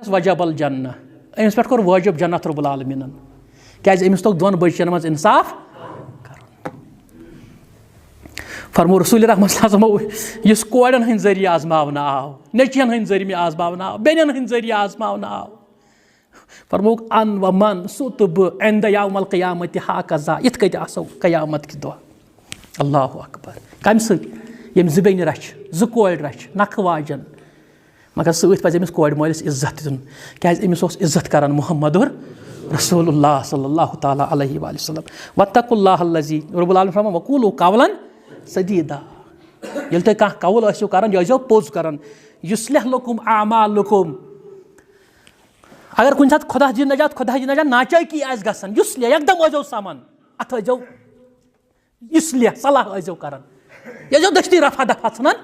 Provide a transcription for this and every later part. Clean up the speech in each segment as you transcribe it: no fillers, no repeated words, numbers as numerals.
वजबल जन्ना अमिस पे कोर वाजिब जन्नत रब्बुल आलमीन क्या अमिस तो दोन बच्चन मज इंसाफ फरमो रसूल रहमत इस कोड़न हंद जरिए आजमावन आव नचियन हंद जरिए आजमावन आव बेनन हंद जरिए आजमावन आव फरमो अन व मन सु तो बह इंद यौमल क़यामत हा कज़ा इत कत आसो क़यामत कि दो अल्लाहु अकबर कम सम ज़बेन रच ज़ कोड़ रच नख वाजन मगर सत पज़ अमिस कोड़ मोलिस इज्जत दिन क्या अमिस इज्जत करान मुहम्मदुर रसूलुल्लाह सल्लल्लाहु तआला अलैहि वसल्लम वत्तकुल्लाह अल्लज़ी रब्बुल आलमीन फरमान वक़ूलू क़ौलन सदीदा ये तुम कह कौल आसो करान यह पोज करान युस्लिह लकुम आमालुकुम अगर कुछ सात खुदा जी नजात नाचाई की आस गसन युस्लिह एकदम आजो सामान अत आजो युस्लिह सलाह आजो करान यह दस्ती रफा दफा छनन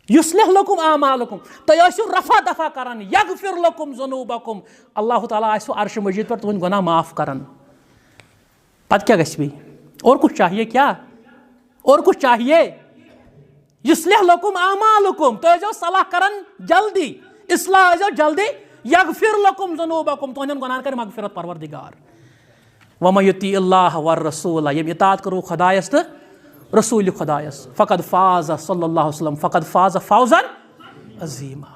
युस्लिह लकुम आमालुकुम तो आसो रफा दफा करान यगफिर लकुम ज़ुनूबकुम अल्लाह ताला आसो अर्श मजीद पर तुम गुनाह माफ करान पत क्या गछ भी और कुछ चाहिए क्या और कुछ चाहिए युस्लिह लकुम आमालुकुम तो जो सलाह करन जल्दी इस्लाह जो जल्दी यगफिर लकुम ज़ुनूबकुम तो गुनाह कर मगफिरत परवरदिगार वमन युति अल्लाह वर रसूल यम इताअत करो खुदायस तो रसूल खुदायस फ़क़द फ़ाज़ सल्लल्लाहु अलैहि वसल्लम फ़क़द फ़ाज़ फ़ौज़न अज़ीमा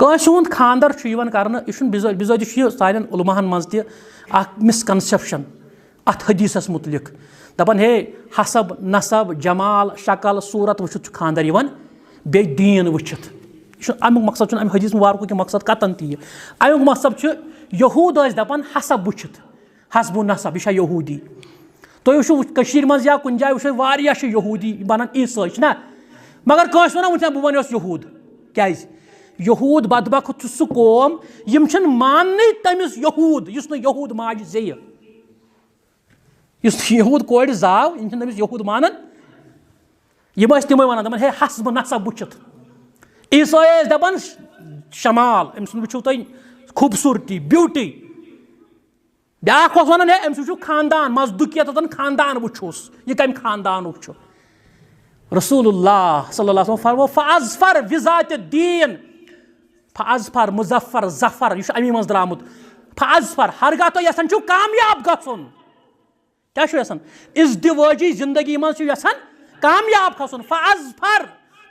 कस हुंद खानदर कर बिज़ोद सारे उलमाहन मज मिसकनसेप्शन अत हदीसस मुतलिक दपान हे हसब नसब जमाल शक्ल सूरत वुचित खानदर बे दीन वुचित अमुक मकसद अम हदीस मुबारक कि मकसद कतन ती अमुक मकसद यहूद दपान हसब वुचित हसबु नसब यह यहूदी तुम वो मज या कुन जाए वो यहूदी बनान ईसा ना मगर कस वन वो बह वन यहूद क्या यहूद बदबख्त सह कौम यम मानने तमिस यहूद यहूद माज जे यहूद कोड़ जाव इन तमिस यहूद मानन यम तमें वन दपान हे हसब नसब वुचित ईसा दपान शमाल अम्स वो तुम खूबसूरती ब्यूटी ब्याख वन हे अम्स वो खानदान मजदुकियत खानदान वुचोस यह कम खानदान वो रसूलुल्लाह सल्लल्लाहु अलैहि वसल्लम फ़अज़फ़र बिज़ाति दीन फ़अज़फ़र मुज़फ़्फ़र ज़फ़र यह अमी मज द्रामुत फ़अज़फ़र हरगाह तो यसान कामयाब गछुन क्या यसान इज़्दिवाजी जिंदगी मज यसान कामयाब खसन फ़अज़फ़र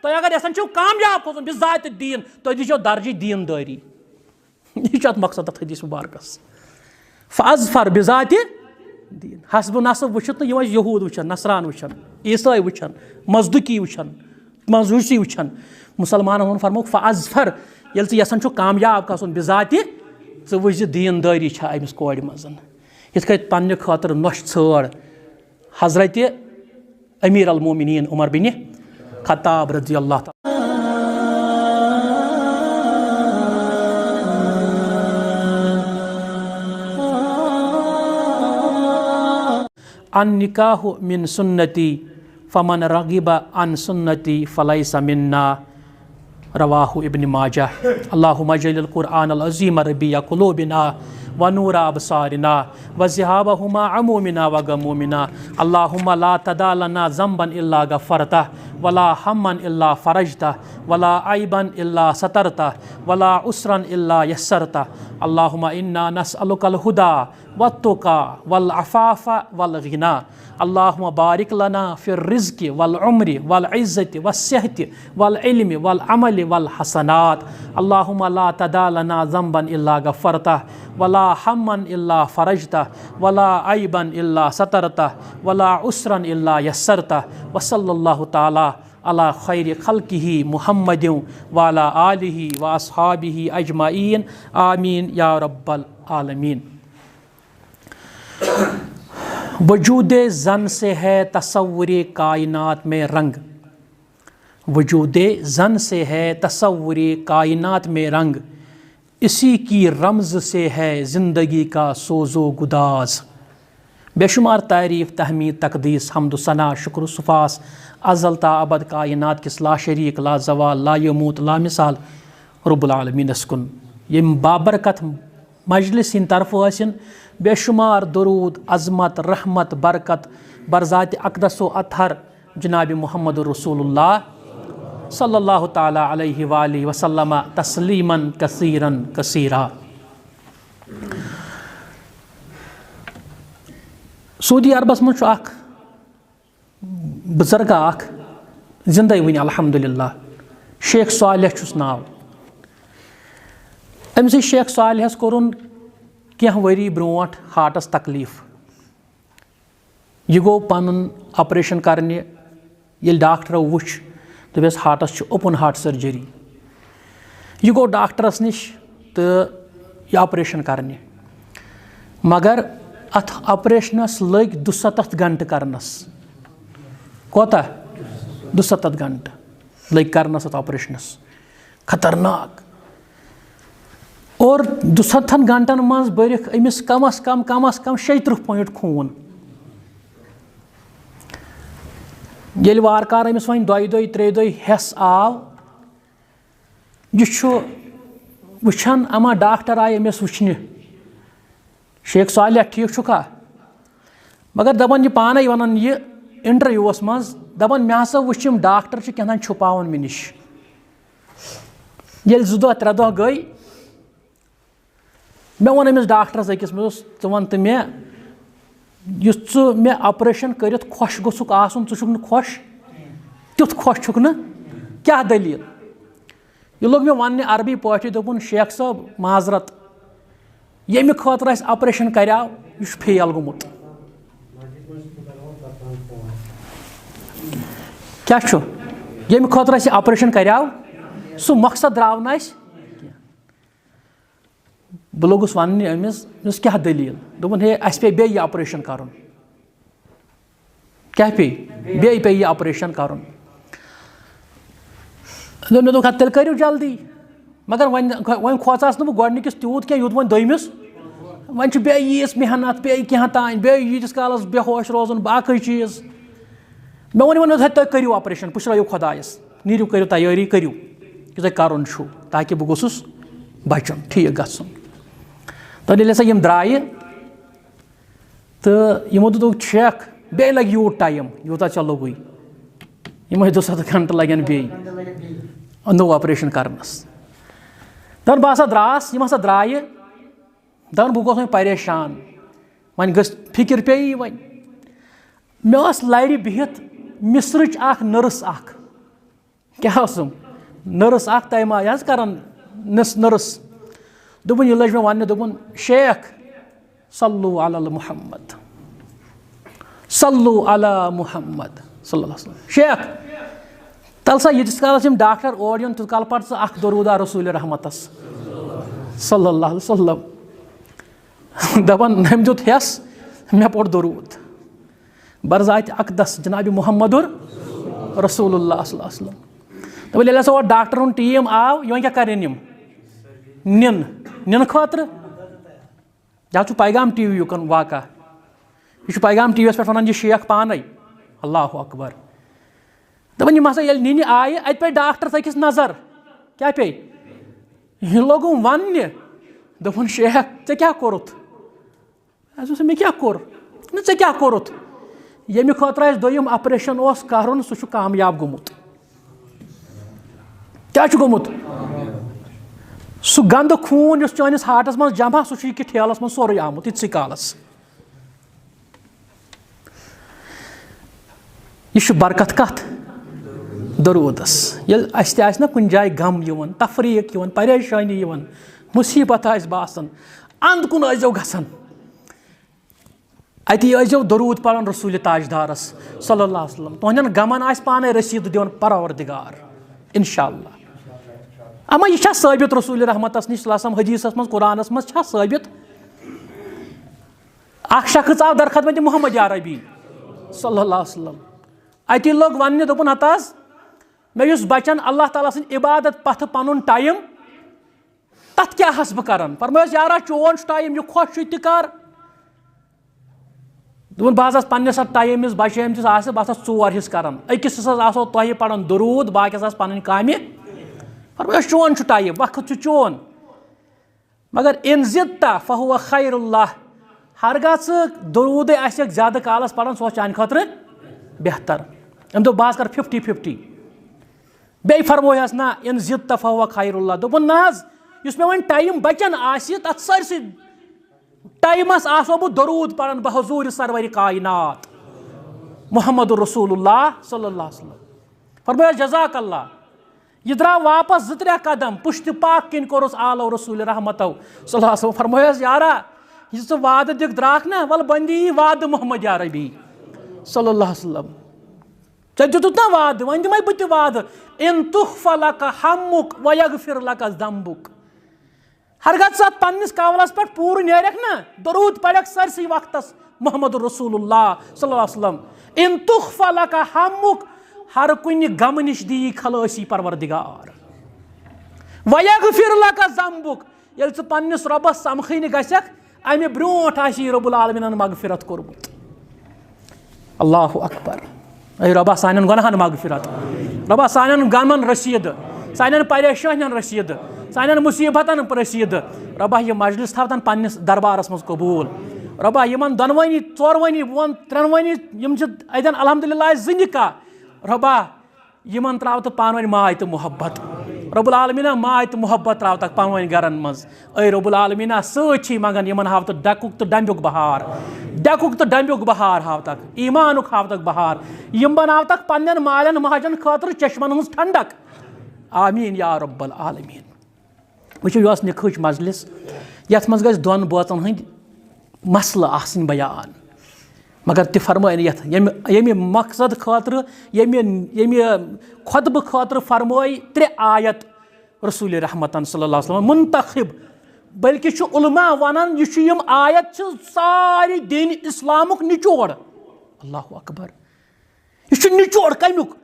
तो अगर यसान कामयाब खसन बिज़ाति दीन तो दीजो दर्जी दीनदारी यह मकसद तथ हदीस मुबारकस फ़अज़फ़र बिज़ाति दीन हसब नसब वुचित यम यहूद वुचन नसरान वुचन ईसाई वुचन मजदुकी वुचन मजूसी वुचन मुसलमान फरमो फ़अज़फ़र ये यसान कामयाब गसन बिज़ाति वुझ दीनदारी अमिस कोड़ मज यथ पन्ने खतर नोश छड़ हजरत अमीर अल मोमिनीन उमर बिन खत्ताब रज़ी अल्लाह तआला अन निकाहु मिन सुन्नती फमन रगिबा अन सुन्नती फलैसा मिन्ना रवाहु इब्न माजाह अल्लाहुम्मा जल्लिल कुरआनल अज़ीम रबिया कुलूबिना व नूरा अबसारिना व ज़िहाबा हुमा अमूमिना व गमूमिना अल्लाहुम्मा ला तदा लना ज़ंबन इल्ला गफ़रता वला हम्मन इल्ला फ़रजता वला आइबन इल्ला सतरता वला उसरन इल्ला यस्सरता अल्लाहुम्मा इन्ना नस्अलुकल हुदा वत्तुका वल अफ़ाफ़ा वल गिना अल्लाहुम्मा बारिक लना फ़िर रिज़्क़ि वल उम्रि वल इज़्ज़ति वस्सेहति वल इल्मि वल अमलि वल हसनात अल्लाहुम्मा ला तदा लना ज़ंबन इल्ला गफ़रता वला हम्मन इल्ला फ़रजता वला आइबन इल्ला सतरता वला उसरन इल्ला यस्सरता व सल्लल्लाहु तआला अला खैरि खल्किही मुहम्मदिन व अला आलिही व अस्हाबिही अजमाइन आमीन या रब्बल आलमीन। वजूद ज़न से है तसव्वुरे कायनात में रंग, वजूद ज़न से है तसव्वुरे कायनात में रंग, इसी की रमज़ से है ज़िंदगी का सोज़ो गुदाज। बेशुमार तारीफ़ तहमीद तकदीस हम्द सना शुक्र सुफास अज़ल ता अबद कायनात किस ला शरीक ला ज़वाल ला यमूत ला मिसाल रब्बुल आलमीनस कुन यम बाबरकत मजलिस इन तरफ आसिन बेशुमार दरूद अज़मत रहमत बरकत बरज़ात अक़दस व अतहर जनाब मुहम्मद रसूलुल्लाह सल्लल्लाहु ताला अलैहि वालिहि वसल्लम तस्लीमन कसीरन कसीरा। सऊदी अरबस मं बुजुर्ग जिंदे वन अल्हम्दुलिल्लाह, शेख सालिह छुस नाव। अमिस शेख सालिहस कोरुन कह वरी ब्रोट हार्टस तकलीफ। यह गो पन ऑपरेशन करने, ये डॉक्टरों वुच दस हार्टस ओपन हार्ट सर्जरी। यह गो डॉक्टरस निश तो यह ऑपरेशन करने, मगर अत ऑपरेशनस लग 270 घंटे करनस। कोता 270 घंटे लग करनस अत ऑपरेशनस, खतरनाक। और 270 घंटन मज बरिख अमिस कम अस कम 36 पॉइंट खून। ये वारकार अमिस वन 2 दोह 3 दोह हेस आव, यह वुचान अमा डॉक्टर आए अमिस वुचने शेख सालिह ठीक छुखा, मगर दपान यह पाने वन यह इंटरव्यूस मज दपान मे हसा वुच डॉक्टर क्या छुपावन मे निश। ये 2 दोह 3 दोह गई, मे वोन अमिस डॉक्टरस अकिस मे च वन तो मे मे ऑपरेशन करित खुश गोसुक आसुन, च छुक खुश तुथ खुश छुक न, क्या दलील। यह लोग मे वन अरबी पाठी दोपुन शेख साहब माजरत, येमि खतर अस ऑपरेशन कराव यह फेल गोमुत। क्या येमि खतर अस ऑपरेशन कराव सह मकसद द्राव न अस। बह लोगुस वन अमिस क्या दलील, दोपन हे अस पे यह ऑपरेशन कर, क्या पे यह ऑपरेशन कर। मे दोक तेल करियो जल्दी, मगर वन खोचास न गोडनिकिस तूत क्या यूत वन दोमिस, वन बे यीस मेहनत बे क्या तान बे यीतिस कालस बेहोश रोजन बाकी चीज। मे वन तुम करियो ऑपरेशन, पुश्रायो खुदायस, नीरियो करियो तैयारी करियो कि तुम कर ताकि बह गोसुस बचन ठीक गसन। तो ये हसा द्राय तो यमो दोक शेख बे लग यूत टाइम यूता चे लोगुई, यम 200 घंटे लगन बे नो ऑपरेशन करनस। दन बह हसा द्रास, यम हसा द्राय, दन बह गोस परेशान, वन गस फिक्र पे वन। मे लड़ बिहित मिस्रच नर्स क्या नर्स तम आय करान नर्स, दोपन यह लज मे वन, दोपन शेख सल्लु अला मुहम्मद सल्लु अला मुहम्मद सल्लल्लाहु अलैहि वसल्लम। शेख तल सा यीतिस कालस डॉक्टर और युन तूत काल पर दरूदा रसूल रहमतस सल्लल्लाहु अलैहि वसल्लम। दपन हम दुत हेस, मे पोर दरूद बरजात अकदस जनाब मुहम्मदुर रसूलुल्लाह सल्लल्लाहु अलैहि वसल्लम। दपन ये हसा डॉक्टर टीम आव, यह क्या कर निन खतर यह पैगाम टीवी युकन वाक़ा, यह पैगाम टीवी पे वन यह शेख पान अल्लाह अकबर। दपन यम हसा निन आय अत पे डॉक्टर अकिस नजर, क्या पे यह लोगुम वन, दोपन शेख ऐ क्या कोरुत, मे क्या कोर ऐ क्या कोरुत। येमि खतर दोयम ऑपरेशन कर सह कामयाब गोमुत। क्या गोमुत सह गंद खून चानिस हार्टस मज जमा सह ठेलस मज सोरे आमुत इतस कालस। यह बरकत कत दरूदस। ये ना कुन जाय गम यवन, तफरीक यवन, परेशानी यवन, मुसीबत बासन, अंद कुन आजो गसन, अति आजो दरूद पढ़न रसूल ताजदारस सल्लल्लाहु अलैहि वसल्लम। तुहन गमन आस पाने रसीद दिवन परवरदिगार इंशाअल्लाह। अमा यह साबित रसूल रहमतस निश हदीसस मज कुरानस मज साबित। अख शख्स आव दर खदमत मोहम्मद अरबी सल्लल्लाहु अलैहि वसल्लम, अति लोग वन दोपन हताज मे युस बचन अल्लाह ताला सं इबादत पथ पनुन टाइम तथ क्या हस बह कर। फरमायस यारा चोन टाइम यह खुश तह कर। दोपन बह पन्नस टाइम बचेम बह 4 हिस्स कर, अकिस आसो तुह पढ़न दरूद, बाकिस पन कामि। फरमायस चोन टाइम, वक्त चोन, मगर इन जित्ता फहुव खैरुल्लाह, हरगा दरूद ज्यादा कालस पढ़न सह चान खतर बेहतर। अम दो बह कर 50-50, बे फरमोयस ना इन जिद तफवा खैरुल्लाह दोपन ना युस मे वन टाइम बचन आसि तत सरसी टाइमस आसो बह दरूद पढ़न बहजूर सरवर कायनात मुहम्मद रसूलुल्लाह सल्लल्लाहु अलैहि वसल्लम फरमाया जज़ाक अल्लाह। यह द्राव वापस 2-3 कदम पुश्त पाक किन कोरस आलो रसूल रहमतो सल्लल्लाहु अलैहि वसल्लम फरमाया यारा यह वाद दिख द्राक ना वल बंदी वाद मोहम्मद अरबी सल्लल्लाहु अलैहि वसल्लम चे दितुत ना वाद वन दिमे बह वाद इन तुखफा लक हम्मुक व यगफिर लक ज़म्बुक हरगत साथ पन्निस कावलस पे पूर नेरक ना दरूद पढ़क सरसी वक्तस मुहम्मद रसूलुल्लाह सल्लल्लाहु अलैहि वसल्लम इन तुखफा लक हम्मुक हर कुन गम निश दी खलासी परवरदिगार व यगफिर लक ज़म्बुक ये पन्निस रबस समखन गसक अमे ब्रोट आसी रब्बुल आलमीन मगफिरत कोरमुत। अल्लाहु अकबर। ऐ रब्बा सानन गुनाहन मगफिरत, रब्बा सानन गमन रसीद, सानन परेशानियन रसीद, सानन मुसीबतन रसीद, रब्बा ये मजलिस थावतन पन्निस दरबारस मज कबूल। रब्बा यमन दनवनी चोरवनी वन त्रेनवनी यम छ अदन अल्हम्दुलिल्लाह जिंदका रब्बा यमन त्राव तो पानवन माय तो मोहब्बत रब्बुल आलमीन माय तो मोहब्बत त्राव तक पानवन गरन मज। ऐ रब्बुल आलमीन सची मंगन यमन हाव तो डकुक तो डंब्युक बहार, डकुक तो डंब्युक बहार हाव तक, ईमानुक हाव तक बहार, यम बनाव तक पन्नन मालन महाजन खातर चश्मन हुंस ठंडक। आमीन या रब्बुल आलमीन। वुचो यस निखुश मजलिस यथ मज गस दोन बोतन हंद मसल आसन बयान मगर ति फरमाय यथ यमि मकसद खातर यमि खुतब खातर फरमाय 3 आयत रसूल रहमतन सल्लल्लाहु अलैहि वसल्लम मुंतखिब बल्कि उलमा वनान यम आयत सारी दीन इस्लामुक निचोड़। अल्लाहु अकबर। यह निचोड़ कमुक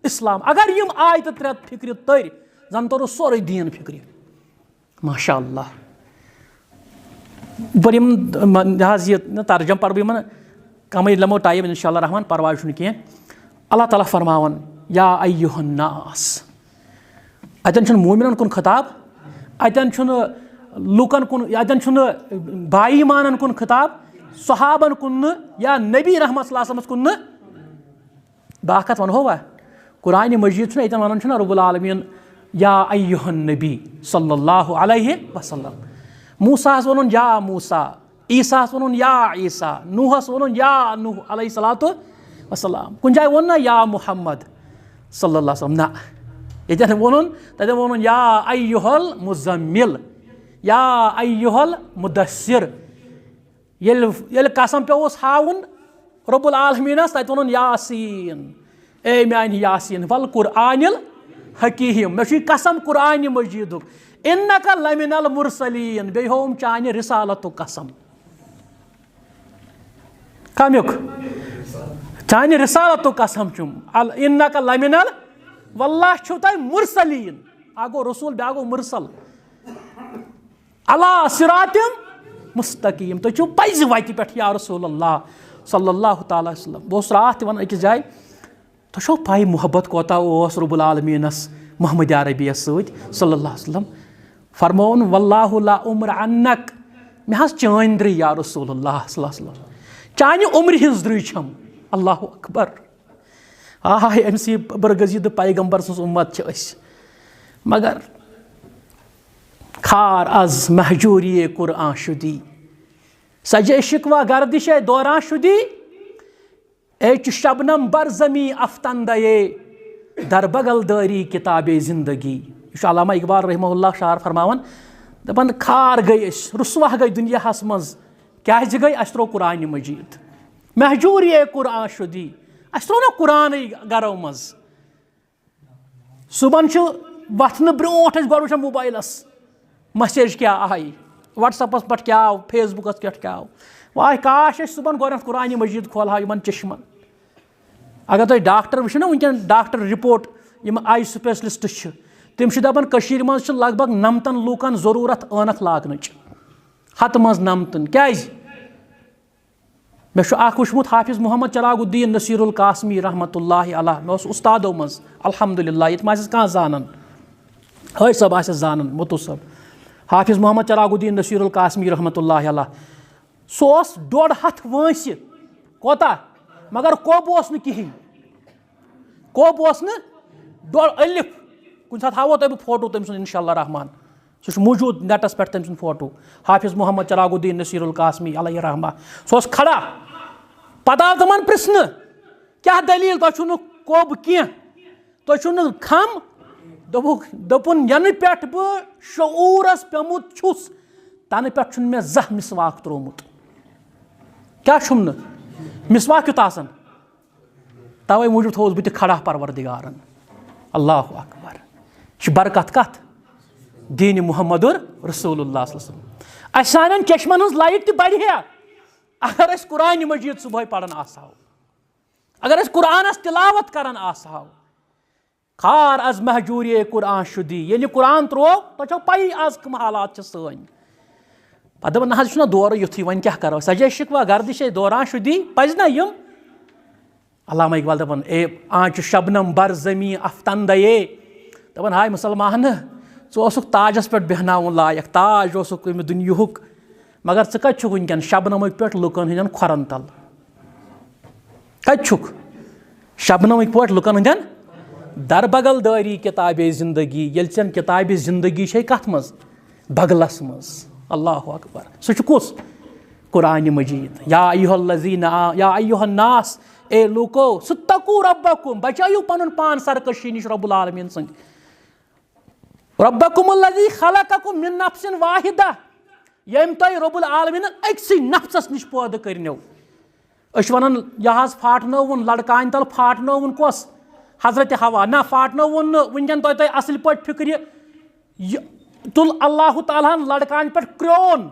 इस्लाम अगर यम आयत 3 फिक्र तर जन तर सोरे दीन फिक्र माशा अल्लाह। पर ये तर्जम पढ़ बह कम लमो टाइम इंशाअल्लाह रहमान परवाह कह। अल्लाह ताला फरमावन या अय्युहन नास अतन मोमिनन कुन खिताब, अतन लुकन कुन, अतन बाई मानन कुन खिताब, सहाबन कुन या नबी रहमत सल्लल्लाहु अलैहि वसल्लम कुन बाकत वनो वा कुरान मजीद अतन वन रब्बुल आलमीन या अय्युहन नबी सल्लल्लाहु अलैहि वसल्लम। मूसा वन या मूसा, ईसा वन या ईसा, नूहस वन या नूह अलैहिस्सलातु वस्सलाम। कुन जाय वन ना या मुहम्मद सल्लल्लाहु अलैहि वसल्लम ना ये वन तथे वन या अय्युहल मुज़म्मिल या अय्युहल मुदस्सिर। ये कसम पे हाउन रब्बुल आलमीनस तत वन यासीन ए मान यासीन वल कुरआनिल हकीम मे कसम कुरान मजीदुक इन्नका लमिनल मुरसलीन बे होम चाने रिसालतुक कसम कमुक चाने रिसालतुक कसम चुम इन्नका लमिनल वल्लाह छु तय मुरसलीन आगो रसूल बागो मुरसल अला सिरातिम मुस्तकीम तो छु पैज वाति पेठ या रसूलुल्लाह सल्लल्लाहु तआला अलैहि वसल्लम। बोस रात वन अकिस जाय तो छो पाई मोहब्बत कोता ओस रब्बुल आलमीनस मुहम्मद अरबियस सल्लल्लाहु अलैहि वसल्लम फरमोन वल्लाहु ला उम्र अन्नक मे हस चान द्री या रसूलुल्लाह सल्लल्लाहु अलैहि वसल्लम चानि उम्र हिंस द्री छम। अल्लाहु अकबर। आह एमसी बरगजीद पैगंबर सस उम्मत छ अस मगर खार अज महजूरी कुरआन शुदी सजे शिकवा गर्दिश दौरान शुदी एच शबनम बरजमी अफ्तंदये दर बगल दारी किताबे जिंदगी। यह अल्लामा इकबाल रहमहुल्लाह शार फरमावन दपन खार गई रुसवा गई दुनिया मज क्या गई अस त्रो कुरान मजीद महजूरी कुरआन शुदी अस त्रो ना कुरान गरो मज सुबन वथन ब्रोट गो मोबाइलस मैसेज क्या आई व्हाट्सअपस पे क्या आव फेसबुकस पे क्या आव वाह काश सुबन गो कुरान मजीद खोलहा इन चश्मन। अगर तुम डॉक्टर वो ना वनकन डॉक्टर रिपोर्ट यम आई स्पेशलिस्ट तम दपान मज लगभग 90 लूकन जरूरत ऐनक लागन हत मज 90 क्या मे वुचमुत हाफिज मोहम्मद चिरागुद्दीन नसीरुल कासमी रहमतुल्लाहि अलैह मे उस्तादो मज अल्हम्दुलिल्लाह ये कह जानन हय सब आस जानन मुतु सब हाफिज मोहम्मद चिरागुद्दीन नसीरुल कासमी रहमतुल्लाहि अलैह सह 150 वंस कोता मगर कोब ओस न कहीं कोब ओस न अलिफ कुछ साथ हावो तब फोटो तम सुन इंशाअल्लाह रहमान सह मौजूद नेटस पे तम सुन फोटो हाफिज मोहम्मद चिरागुद्दीन नसीरुल कासमी अलैहि रहमा सह खड़ा पता आव तमन प्रश्न क्या दलील तुम कोब कह तुम खम दोपुन यन पे बह शऊरस पेमुत छुस तन पे मे जह मिसवाक त्रोमुत क्या मिसवाक युत आसन तवे मूजूब थोस बह खड़ा परवरदिगारन अल्लाहु अकबर यह बरकत कत दीन मुहम्मदुर रसूलुल्लाह सल्लल्लाहु सान चश्मन हज लाइट तह बढ़ अगर कुरान मजीद सुबह पढ़न आसो अगर कुरानस तिलावत करन आसो खार अज महजूरी कुरान शुदी ये कुरान त्रो तो पी आज कम हालात सन पे ना दौर युथी वन क्या करो सजा शिकवा गर्दिश दौरान शुदी पज ना यम अल्लामा इकबाल दपान ए आंच शबनम बर जमी अफ्तंदये दपान हाय मुसलमान ोसुक ताजस पे बेहनावन लायक ताज ओसुक दुनियुक मगर च कत वनकन शबनमक पे लुकन हंदन खोरन तल कत शबनमक पे लुकन हंदन दरबगल दारी किताब जिंदगी ये किताब जिंदगी कत मज बगलस मज अल्लाहु अकबर सह कुस कुरान मजीद या अय्युहन्नास ए लूको सुत्तकू रब्बकुम बचायु पनुन पान सरकशी निश रब्बुल आलमीन संग रब्बकुमुल्लज़ी खलक़कुम मिन नफ्सिन वाहिदा यम तय रब्बुल आलमीन अक्सी नफ्सस निश पैदा करनो अश वनान यह फाटनोवन लड़कान तल फाटनोवन कस हजरत हवा ना फाटनोवन वनकन तय असल पे फिक्र तुल अल्लाह ताला लड़कान पे क्रोन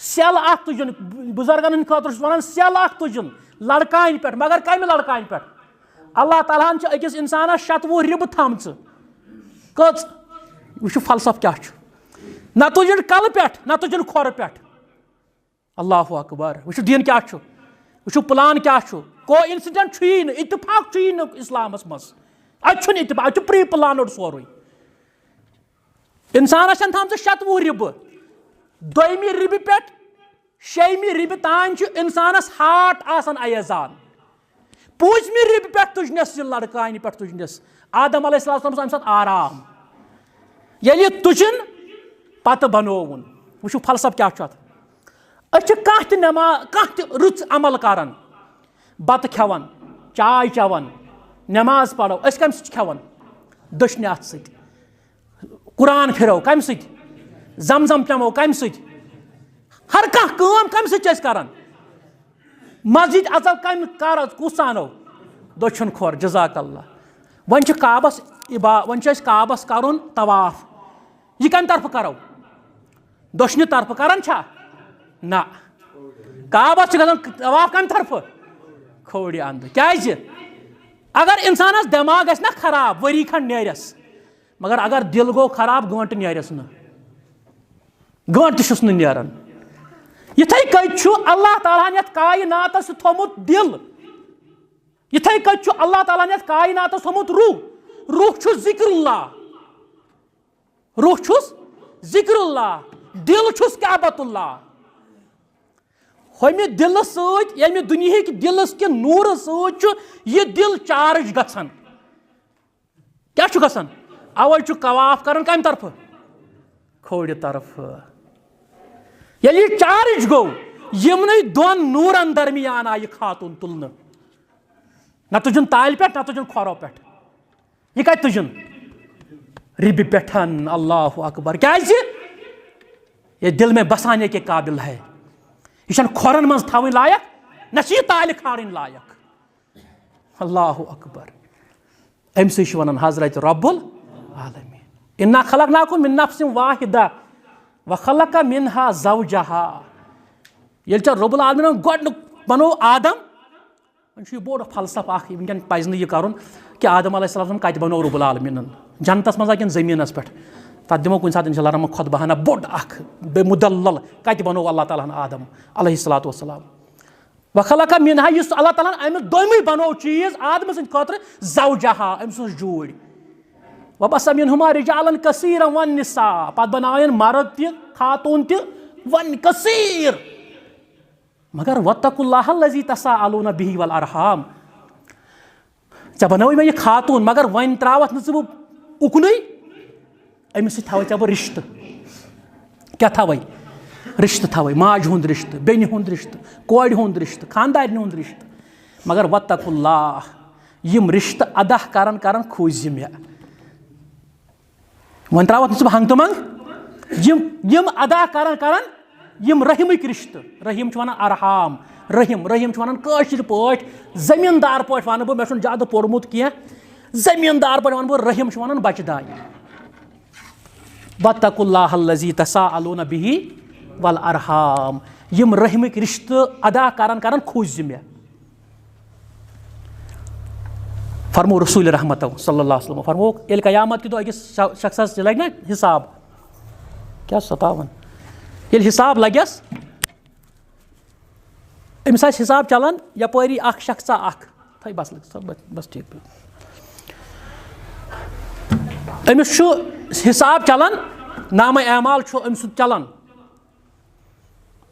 सेल अख तुजन बुजुर्गन खतर वन सेल अख तुजन लड़कान पे मगर कम लड़कान पे अल्लाह ताला अकिस इंसानस 70 रिब थम कच वो फलसफ क्या ना तुजन कल पे ना तुजन खोर पे अल्लाहु अकबर वो दीन क्या वो प्लान क्या को इंसिडेंट इतफाक इस्लामस मज अतफाक प्री प्लान सोरे इंसानस थम 70 रिब दोमी रिब पे 6मी रिब तान इंसानस हार्ट आसान अयजान 5मी रिब पे तुजनस लड़कान पे तुजनस आदम अलैहिस्सलाम अम साथ आराम ये तुजन पत बनोवन वो फलसफ क्या कह नमाज कह रुच अमल करान बत खेवान चाय चवान नमाज पढ़ो कम खेवान दशने अथ सत कुरान फिरो कम सत जमजम चमो कम सत हर कम कम सरान मस्जिद अचो कम कर कुस आनो दछुन खोर जजाकल्ला वन काबस वन काबस कर तवाफ यह कम तरफ करो दशने तरफ करान ना काबस तवाफ कम तरफ खोड़ अंद क्या अगर इंसानस दिमाग गस ना खराब वरी खंड नेरस मगर अगर दिल गो खराब गंट नेरस न गंट छुस नेरान इथे कत अल्लाह ताला यथ कायनातस थोमुत दिल इथे कत अल्लाह ताला यथ कायनातस थोमुत रूह रूह जिक्रुल्लाह रूह जिक्रुल्लाह दिल काबतुल्लाह हमें दिल समें दुनिया दिल के नूर सह दिल चार्ज गसान क्या गसान अवे कवाफ कर कम तरफ खोड़ तरफ ये चार्ज गो यमन दोन नूरन दरमियान आई खातून तुलन ना तुजन ताल पे ना तुजन खोरो पे यह कत तुजन रिब पेठन अल्लाह अकबर क्या ये दिल में बसाने के काबिल है यह खोरन मज थवन लायक न ताल खाड़न लायक अल्लाह अकबर अम वन हजरत रब्बुल आलमीन इन्ना खलकनाकुम मिन नफ्सिन वाहिदा व खलक मिनहा ज़ौजहा ये रब्बुल आलमीन गोड बनो आदम वह बोड़ फलसफ वनकन पज यह कर कि आदम अलैहिस्सलाम कत बनो रब्बुल आलमीन जन्नतस मजा कि जमीनस पे तथ दिमो कुछ सात इंशाअल्लाह रहमान खुतबा बोड़ मुदल्लल कत बनो अल्लाह ताला आदम अलैहिस्सलातु वस्सलाम व खलक मिनहा इस अल्लाह ताला अमि दोमी बनो चीज आदम सद खतर ज़ौजहा अम सज जूड़ वबस मिनहुमा रिजालन कसीरन वन निसा पत बनायन मर्द त खातून त वन कसीर मगर वत्तकुल्लाह लज़ी तसाअलून बिही वल अरहाम च बनो मे यह खातून मगर वन त्रावत न उकन अमिस थवे चे बह रिश्त क्या थवे रिश्त थवे माज हुंद रिश्त बेनि हुंद रिश्त कोड़ हुंद रिश्त खानदारन हुंद रिश्त मगर वत्तकुल्लाह यम रिश्त अदा करन करन खोज मे वन त्रावत सह हंग तो मंग यम अदा करन करन यम रहीमिक रिश्त रहीम वन अरहाम रहीम रहीम वन कशिर पट जमींदार पट वन बह मे ज्यादा पोर्मुत कह जमींदार पट वन बह रहीम वन बच दाय वत्तकुल्लाह अल्लज़ी तसाअलून बिही वल अरहाम यम रहीमिक रिश्त अदा करन करन खोज मे फरमो रसूल रहमत सल्लल्लाहु अलैहि वसल्लम फरमो एल क़यामत की तो अकिस शख्सस लगे ना हिसाब क्या सतावन ये हिसाब लगस अमिस हिसाब चलान यपरी अख शख्सा अख थी बस बस ठीक अमिस हिसाब चलान नाम एमाल अमिस चलान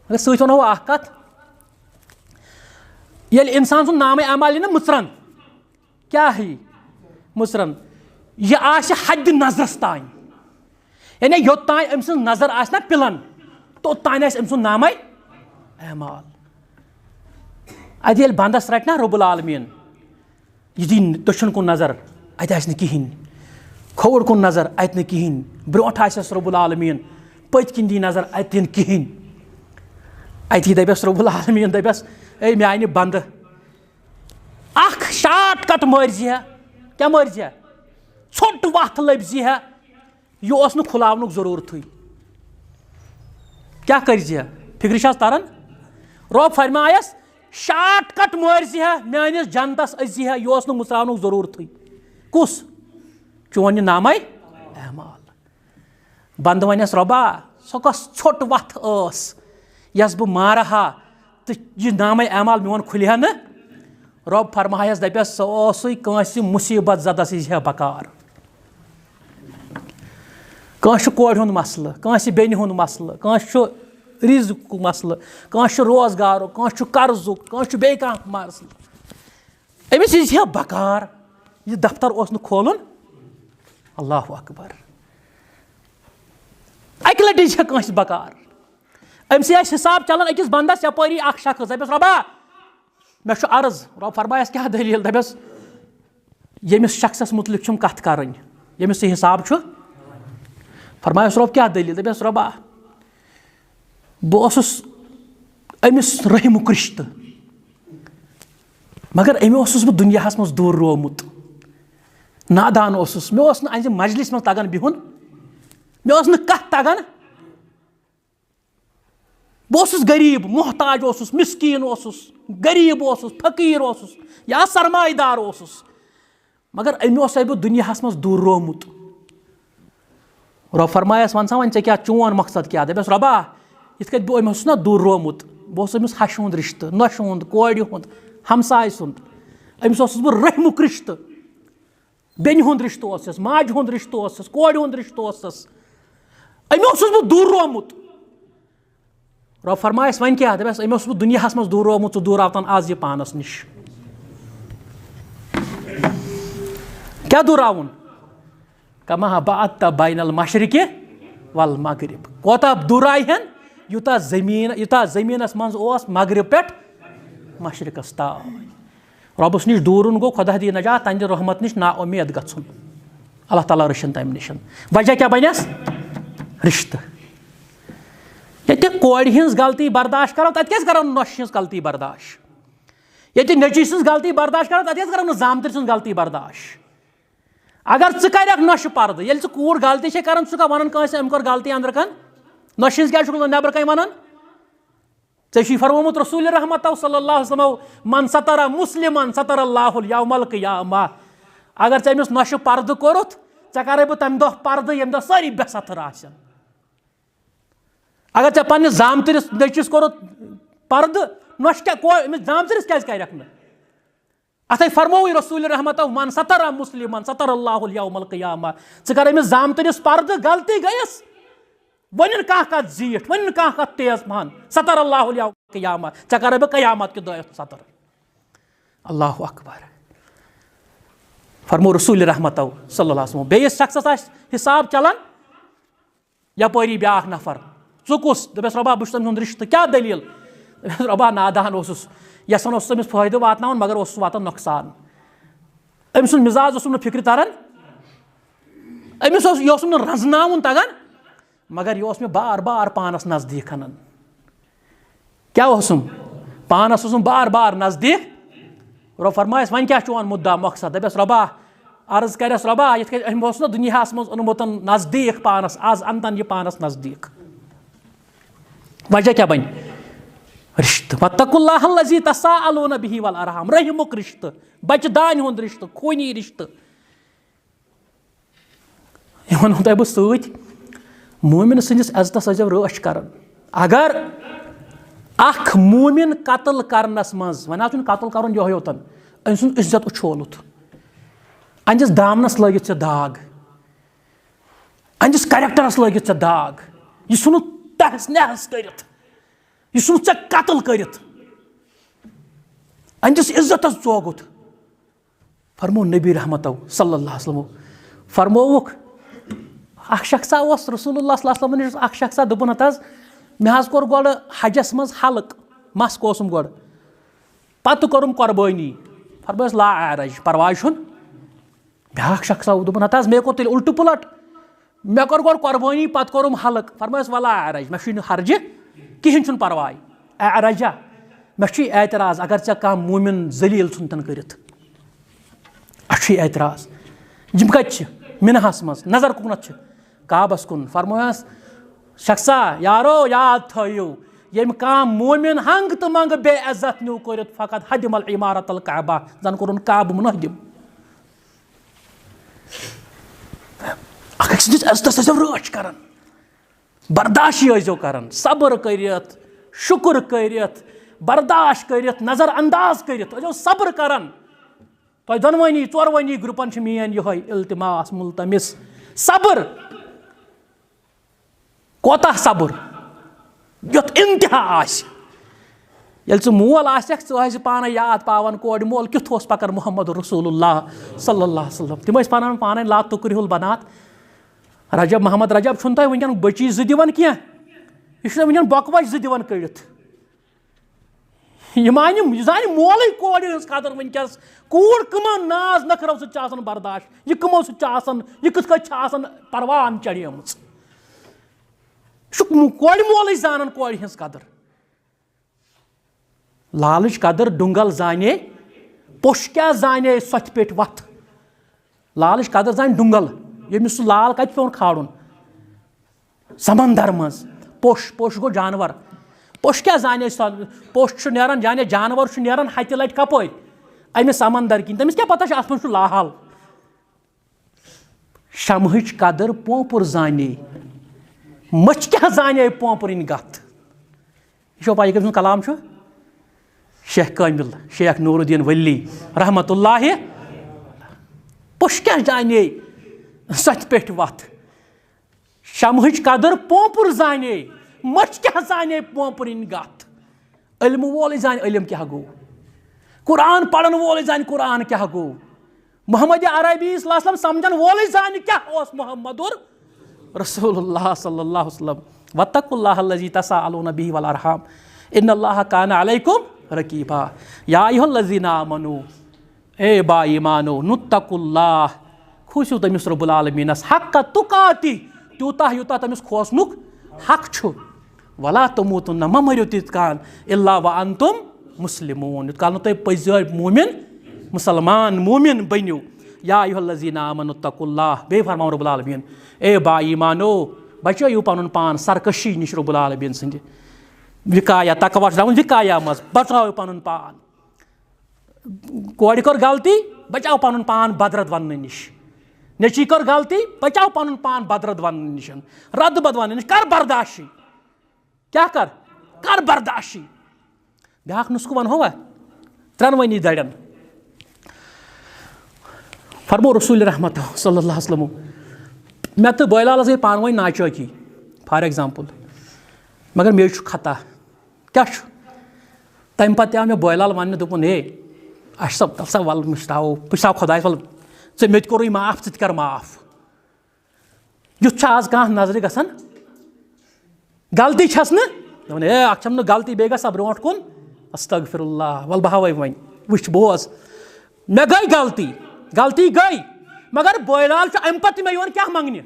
मगर सत वनो अख कथ ये इंसान सुन नाम एमाल यी ना मुचरन क्या है मुसरन यह आश हद नजरस तान यानी योत्तान अम सज नजर आसना पिलन तोत्तान अम सुन नाम एमाल अद ये बंदस रट ना रब्बुल आलमीन यह दी दक्षिण कुन नजर अत आस कहीं खोड़ कुन नजर अत न कहीं ब्रोट आस रब्बुल आलमीन पत किन दी नजर अत दिन कहीं अत दपस रब्बुल आलमीन दपस ए म्यान बंद अख शार्ट कट मर्जी है क्या मर्जी है छोट वत लब्जी है यह खुलावन जरूरत क्या करजी है फिक्र तरन रब फरमायस शार्ट कट मर्जी है मानिस जनतस अजी है यह मुसरावन जरूरत कुस चोन नाम एमाल बंद वनस रबा सो कस छोट वत यस बह मार हा तो यह नाम एमाल मोन खुल न रब फरमायस दपस सह कंस मुसीबत जदस यह बकार कंस कोड़ हुंद मसल कंस बेनि हुंद मसल कंस रिज़्क़ मसल कंस रोजगार कंस कर्जुक कंस बे मसल अमिस यह बकार यह दफ्तर ओस खोलन अल्लाहु अकबर अक लटि कंस बकार अमस हिसाब चलान अकिस बंदस यपरी अख शख्स दपस रबा मे अर्ज रब फरमायस क्या दलील दपस यमिस शख्सस मुतलिक कथ करन यमिस हिसाब फरमायस रब क्या दलील दपस रबा बह अमिस रहीमुक रिश्त मगर अमे बह दुनिया मज दूर रोमुत नादान मे अज मजलिस मज तगन बिहुन मे कथ तगन बह गरीब मोहताज मिस्कीन गरीब फकीर या सरमायदार मगर अमे बह दुनिया मज दूर रोमुत रब फरमायस वन सा वन क्या चोन मकसद क्या दपस रबा इत बह ना दूर रोमुत बह अमिस हश हुंद रिश्त नश हुंद कोड़ हुंद हमसाय सुंद अमिस बह रहीमुक रिश्त बेनि हुंद रिश्त माज हुंद रिश्त कोड़ हुंद रिश्त अमे बह दूर रोमुत रब फरमायस वन क्या दपस अमे बह दुनिया मज दूर रोमुत दूर आवतन आज यह पानस निश क्या दूर आवन कमा बात बैनल मशरिक़ि वल मगरिब कोता दूर आयन यूता जमीनस मज मगरिब पे मशरिकस तान रबस निश दूरुन गो खुदा दी नजात तंद रहमत निश ना उम्मीद गछुन अल्लाह ताला रशन तम निश वजह क्या बनस रिश्त ये कोड़ हिंस गलती बर्दाश्त करो तत क्या करो नश हिंस गलती बर्दाश्त ये नची सज गलती बर्दाश्त करो तत क्या करो जामतर सज गलती बर्दाश्त अगर च कर नश पर्द ये कूड़ गलती कर वन अम कर गलती अंदर कन नश हिंस क्या नबर कन वन ऐसी फरमोमुत रसूल रहमत सल्लल्लाहु अलैहि वसल्लम मन सतरा मुस्लिमन सतर अल्लाहु यौमल क़ियामा अगर चे अमिस नश पर्द कोरुत चे करे बह तम दह पर्द यम दह सारी बेसतर आसन अगर चे पन्निस जामतरिस नचिस कोरुत पर्द नश क्या जामतरिस क्या करक न अत फरमो रसूल रहमत मन सतरा मुस्लिमन सतर अल्लाहु यौमल क़ियामा चे कर अमिस जामतरिस पर्द गलती गयस वन कह जीठ वन कह तेज पहन सतर अल्लाहु यौमल क़ियामा चे कर बह क़यामत के दह सतर अल्लाहु अकबर फरमो रसूल रहमत सल्लल्लाहु अलैहि वसल्लम बेयस शख्सस आस हिसाब चलान यपरी ब्याख नफर ज़ु कुस दपस रबा बह तमिस रिश्त क्या दलील दपस रबा नादान ओसुस यसान तमिस फायदे वातनावन मगर ओस वातान नुकसान अमिस सुंद मिजाज ओसुम न फिक्र तरन अमिस यह रजनावन तगान मगर यह मे बार बार पानस नजदीक अनन क्या ओसुम पानस ओसुम बार बार नजदीक रब फरमायस वन क्या चोन मुद्दा मकसद दपस रबा अर्ज करस रबा ये ना दुनिया मज ओनमुत नजदीक पानस आज अनतन यह पानस नजदीक वजह क्या बन रिश्त वत्तकुल्लाहल्लज़ी तसाअलून बिही वल अरहम रहमुक रिश्त बच दान हुंद रिश्त खूनी रिश्त यह वनो तह बह सत मोमिन सन्दस इज्जतस अजब रच करन अगर अख मोमिन कत्ल करनस मज वन कत्ल कर यह योतन अम सुंद इज्जत उछोलुत अंदिस दामनस लगित से दाग अंदिस कैरेक्टरस लगित से दाग यह सुन तहस नहस करित यह सुन ऐ कत्ल करित अंदिस इज्जतस चोगुत फरमो नबी रहमत सल्लल्लाहु अलैहि वसल्लम फरमोवुक अख शख्सा रसूलुल्लाह सल्लल्लाहु अलैहि वसल्लम अख शख्सा दोपन हज मे हज कोर गोड़ हजस मज हल्क मस कोसुम गोड़ पत कोरुम कुर्बानी फरमायस ला अरज परवाह छुन ब्याख शख्सा दोपन हज मे को तेल उल्ट पुलट मे कोर गोड़ कुर्बानी पत कोरुम हल्क फरमायस वला अरज मे छु हर्ज कहीं छुन परवाह अरजा मे छु एतराज अगर ऐ कह मोमिन जलील छुन करित अच्छी एतराज जिम कत मिनहस मज नजर कुनत काबस कुन फरमायस शख्सा यारो याद थो यम काम मोमिन हंग तो मंग बेइज्जत न्यू करित फकत हदिमल इमारत अल काबा जन कोरुन काब मुनहदिम अख सिंदिस इज्जतस अजब रच करन बर्दाश्त अजो करन सब्र करित शुक्र करित बर्दाश्त करित नजर अंदाज करित अजो सब्र करन तो दनवनी चोरवनी ग्रुपन मेन यह इल्तिमास मुल्तमिस सब्र कोता सब्र युत इंतहा आस येल च मोल आसक च पान याद पावन कोड मोल किथ ओस पकर मोहम्मद रसूलुल्लाह सल्लल्लाहु अलैहि वसल्लम तिम पान पान ला तुकरिहुल बनात रजब मोहम्मद रजब छुन तह वनकन बची ज दिवन क्या यह वनकन बकवास ज दिवन कड़ित यह जान मोल कोड हज कदर वनकस कूड़ कमो नाज नखरो सत बर्दाश्त यह कमो सत यह कथ परवाह चढ़ेम कोड़ मोल जान कोड़ हज कदर लालच कदर डुंगल जाने पोश क्या जाने सथ पे वथ लालच कदर जान डुंगल यमिस लाल कत पे खाड़न समंदर मज पोश पोश गो जानवर पोश क्या जाने पोश नेरान जाने जानवर नेरान हत लट कपो अमे समंदर किन तमिस क्या पता अत मज लाहल शमहच कदर पोपुर जाने मच क्या जाने पोपुरन गत यह पाई कलाम शेख कामिल शेख नूरुद्दीन वली रहमतुल्लाह पोश क्या जाने सच पे वथ शमहच कदर पोपुर जाने मच क्या जाने पोपुरन गत इल्म वोल जान इल्म क्या गो कुरान पढ़न वोल जान कुरान क्या गो मोहम्मद अरबी सल्लल्लाहु अलैहि वसल्लम समझन वोल जान क्या ओस मोहम्मदुर रसूलुल्लाह सल्लल्लाहु अलैहि वसल्लम वत्तकुल्लाहल्लज़ी तसाअलून बिही वल अरहम इन्नल्लाह काना अलैकुम रकीबा या अय्युहल्लज़ीना आमनू ए बा ईमानो नुत्तकुल्लाह खुशु तमिस रब्बुल आलमीनस हक्क तुकाती त्यूता यूता तमिस खोसनुक हक छु वला तमूतुन ममरियो तित कान इल्ला व अंतुम मुस्लिमून काल तय पजय मोमिन मुसलमान मोमिन बनियो या अय्युहल्लज़ीना आमनू तकुल्लाह बे फरमाओ रब्बुल आलमीन ए बा ईमानो बचो पन पान सरकशी निश रब्बुल आलमीन संद विकाया तकवा विकाया मज बचाओ पन पान कोड़ कर गलती बचाओ पन पान बदरत वन निश नेची कर गलती बचाओ पन पान बदरत वन निश रद बद वन निश कर बर्दाशी क्या कर बर्दाशी ब्याक नुस्ख वन हो त्रनवनी दड़न फरमो रसूल रहमत सल्लल्लाहु अलैहि वसल्लम मे तो बैलालस गई पान वन नाचौकी फॉर एग्जाम्पल मगर मे खता क्या तम पे आव मे बैलाल वन दोपन हे अस सा वल मुश्ताओ पुछाव खुदायस वल चे मे कोर माफ चे कर माफ युथ आज कह नजर गसान गलती छस न ए अम गलती बे गा ब्रो कुन अस्तगफिरुल्लाह वल बहावे वन वुच बोज मे गई गलती गई मगर बोलाल अम पे मे क्या मंगने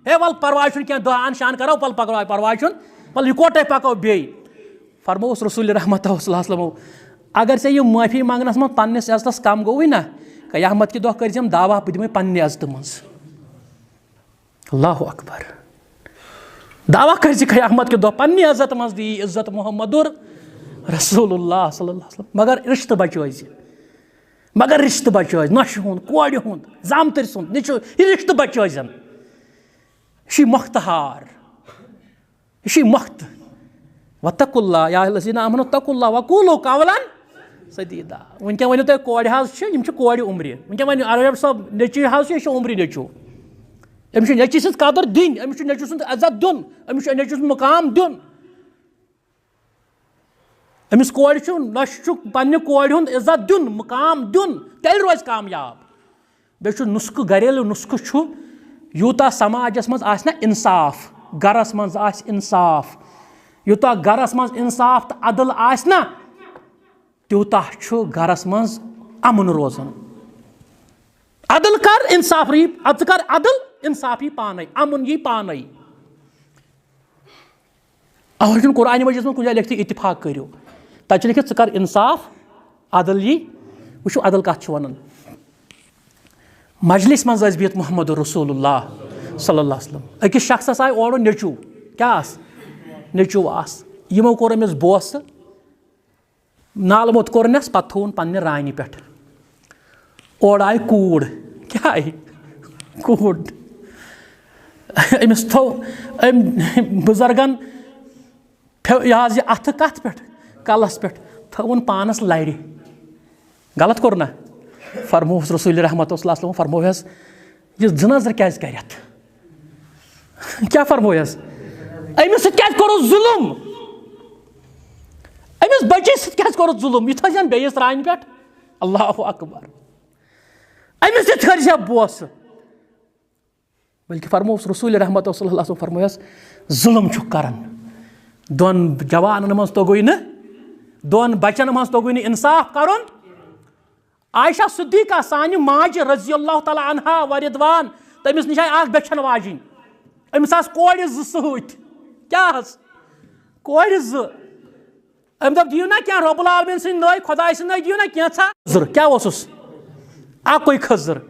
हे वल परवाह क्या दुआन शान करो पल परवाह वल इकोटे पको बे फरमोस रसूल रहमत अगर से यह माफी मंगनस मज पन्नस इज्जतस कम गोई ना क़यामत के दो कर दावा बह दिमे पन्ने इज्जत मज अल्लाहु अकबर दावा कर क़यामत के दो पन्ने इज्जत मज दी इज्जत मोहम्मदुर रसूलुल्लाह सल्लल्लाहु अलैहि वसल्लम मगर रिश्त बचोज नश हुंद कोड़ हुंद जामतर सुंद निचो यह रिश्त बचोजन यह मुख्तहार यह मुख्त वत्तकुल्लाह या अल्लज़ीना आमनु तकुल्लाह वक़ूलू क़ौलन सदीदा वनक वनो तुम कोड़ कोड़ उम्र वनक वन अरब साहब नची यह उम्र नचू अमिस नची सज कदर दिन अमिस नचू सुंद इज्जत दुन अमिस नचू सुंद मुकाम दुन अमिस कोड़ नश पन्ने कोड़ हुंद इज्जत दुन मुकाम दुन तेल रोज कामयाब बे नुस्ख घरेलू नुस्ख यूता समाजस मज आस ना इंसाफ गरस मज आस इंसाफ यूता गरस मज इंसाफ तो अदल आस ना त्यूता गरस मज अमन रोजन अदल कर इंसाफ री कर अदल इंसाफ यी पान अमन यी पान अवर कुरान मजीद में कुछ लिखित इत्तिफाक करो तक लिखित कर इंसाफ अदल यी वो अदल कत वन मजलिस मज बिहत मोहम्मद रसूलुल्लाह सल्लल्लाहु अलैहि वसल्लम अकिस शख्सस आय ओर नेचू क्या नेचू आस यमो कोर अमिस बोस नाल मोत कोरनस पत थोन पन्ने रानी पे ओर आय कूड़ क्या आय कूड़ अमिस थो बुजुर्गन यह अथ कत पे कलस पे थवन पानस लड़ गलत कोर ना फरमोस रसूल रहमत फरमोस यह नजर क्या करत क्या फरमोस अमिस क्या जुलुम अमिस बच्चस क्या जुलुम यह थन बेस रान पे अल्लाहु अकबर अमिस कर बोस बल्कि फरमोस रसूल रहमत फरमोस जुलुम कर दोन जवान मज तोगुई न दोन बचन मज तोगुई न इंसाफ कर आयशा सिद्दीका सान माज रजी अल्लाह तआला अन्हा व रिदवान तमिस निश बेछन वाजिन अमिस कोड़ सत क्या कोड़ अम दप दियो ना क्या रब्बुल आलमीन सिंद नय खुदा सिंद नय दियो ना क्या क्या अकुई खजर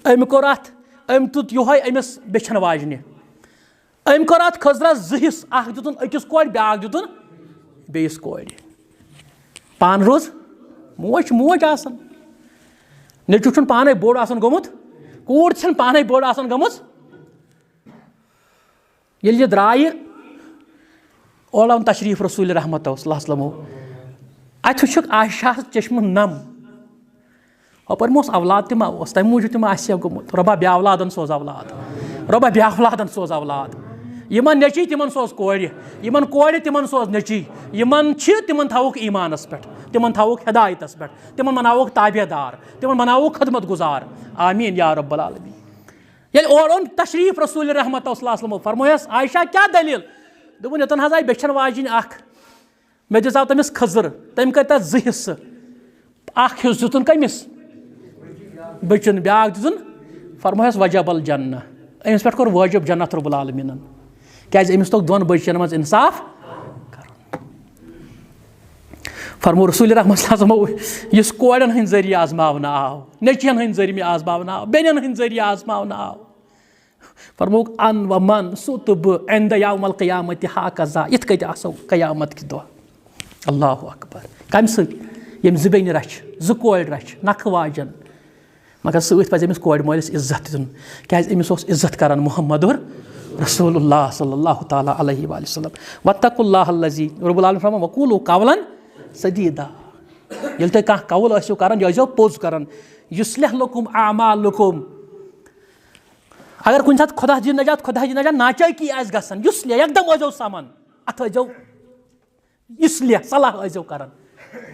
अम कोर अम तुत योहै अमिस बेछन वाजने अम कोर अत खजरस जहिस दुतन अकिस कोड़ ब्याक दुतन बेस कोड़ पान रोज मोज मोज आसन नेचू पाने बोड़ आसन गोमुत कूड़ पाने बोड़ आसन गमुत ये द्राय ओलम तशरीफ रसूल रहमत अत आयशा चश्म नम अपरमोस औलाद तम तम मूजूब तम गोमुत रबा बे औलादन सोज औलाद रबा बे औलादन सोज औलाद यमन नची तिमन सोज कोड़ यमन कोड़ तिमन सोज नची यमन तिमन थवुक ईमानस पे तिमन थवुक हिदायतस पे तिमन बनावुक ताबेदार तिमन बनावुक खदमत गुजार आमीन या रब्बल आलमीन ये और तशरीफ रसूल रहमत फरमोस आयशा क्या दलील दोपन यतन हज आय बेछन वाजिन मे दिसाव तमिस खजर तम कर तथ जि हिस्स हिस्स दुतन कमिस बचन ब्याक दुतन फरमोस वजबल जन्ना अमिस पे कोर वाजिब जन्नत रब्बुल आलमीन क्या अमिस तोग दोन बचन मज इंसाफ फरमो रसूल रहमत इस कोड़न हंद जरिए आजमावन आव नचियन हंद जरिए आजमावन आव बेनन हंद जरिए आजमावन आव फरमोक अन व मन सु तो बह इंद यौमल क़यामत हा कज़ा इत कत आसो क़यामत के दो अल्लाहु अकबर कम सम जबन रच जो कोड़ रच नख वाजन मगर सत पे अमिस कोड़ मलिस इज्जत दिन क्या अमिस इज्जत करान मुहम्मदुर रसूलुल्लाह सल्लल्लाहु तआला अलैहि वसल्लम वत्तकुल्लाह अल्लज़ी रब्बुल आलमीन फरमान वक़ूलू क़ौलन सदीदा ये तुम कह कौल करान यह पोज करान युस्लिह लकुम आमालुकुम अगर कुछ सात खुदा जी नजात नाचा की गसन युस्लिह एकदम अजो सामान अत अजो युस्लिह सलाह अजो करान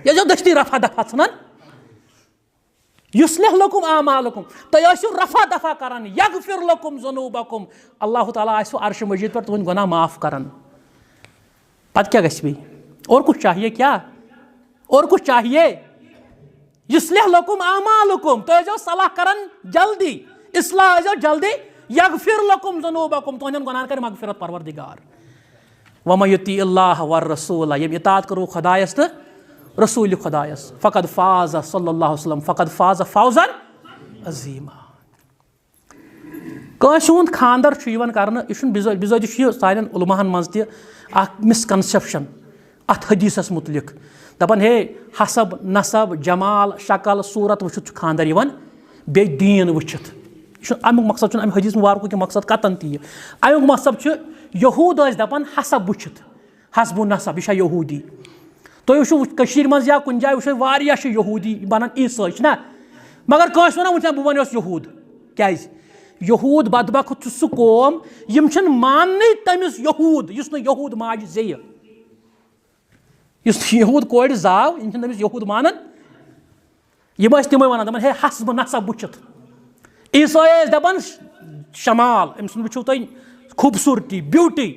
यह दस्ती रफा दफा सान युस्लिह लकुम आमालकुम, तुम आसियो रफा दफा करान, यगफिर लकुम ज़ुनूबकुम, अल्लाह ताला आसियो अर्श मजीद पर तुम गुनाह माफ करान। पत क्या गछ भी और कुछ चाहिए क्या? और कुछ चाहिए? युस्लिह लकुम आमालकुम, तो जो सलाह करन जल्दी, इस्लाह जो जल्दी, यगफिर लकुम ज़ुनूबकुम, तुहन गुनाह कर मगफिरत परवरदिगार। वमा युती अल्लाह वर रसूल, यम इताअत करो खुदायस तो रसूल खुदायस, फ़क़द फ़ाज़ सल्लल्लाहु अलैहि वसल्लम, फ़क़द फ़ाज़ फ़ौज़न अज़ीमा। कांसे हुंद खानदर करना, यह बिज़ाति सानन उलमाहन मज त मिसकनसेप्शन अत हदीसस मुतलिक, दपान हे हसब नसब जमाल शक्ल सूरत वुचित खानदर यवन, बे दीन वुचित। अमुक मकसद अम हदीस मुबारक कि मकसद कतन ती, अमुक मकसद यहूद दपान हसब वुचित, हसबु नसब यह यहूदी। तुम वो मज या कुन जाए वो यहूदी बनान ईसाई ना, मगर कंस वन वो बह बन यहूद। क्या यहूद बदबख्त सह कौम यम मान तमिस यहूद युस यहूद माज जे, यहूद कोड़ जाव यम तमिस यहूद मानन। यम तमें वन दपान हे हसब नसब वुचित। ईसाई दपान शमाल, अम वो तुम खूबसूरती ब्यूटी।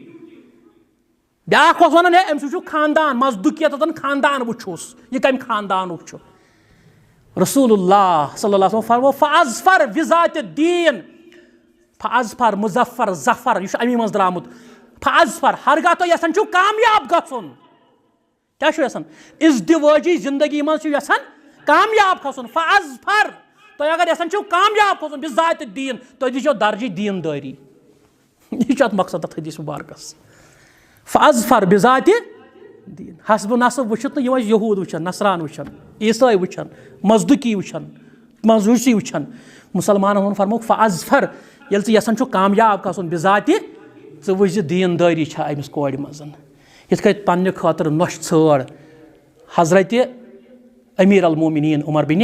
ब्याख वन है अम्स वो खानदान मजदुकियत खानदान वुचोस, यह कम खानदान वो। रसूलुल्लाह सल्लल्लाहु अलैहि वसल्लम फरमो फ़अज़फ़र बिज़ाति दीन, फ़अज़फ़र मुज़फ़्फ़र ज़फ़र, यह अमी मज द्रामुत। फ़अज़फ़र हरगा तो यसान कामयाब गछुन, क्या यसान इज़्दिवाजी जिंदगी मज यसान कामयाब खसन। फ़अज़फ़र तो अगर यसान कामयाब खसन बिज़ाति दीन, तो दीजो दर्जी दीनदारी। यह मकसद हदीस मुबारकस। फ़अज़फ़र बिज़ाति दीन, हसब नसब वुचित यह यहूद वुचन, नसरान वुचन, ईसाई वुचन, मजदुकी वुचन, मजूसी वुचन। मुसलमान वन फरमो फ़अज़फ़र ये यसान कामयाब गछुन बिज़ाति, ज़ वुझ दीनदारी अमिस कोड़ मज। यिथ कन पन्ने खातिर नोश छाड़ हज़रत अमीर अल मोमिनीन उमर बिन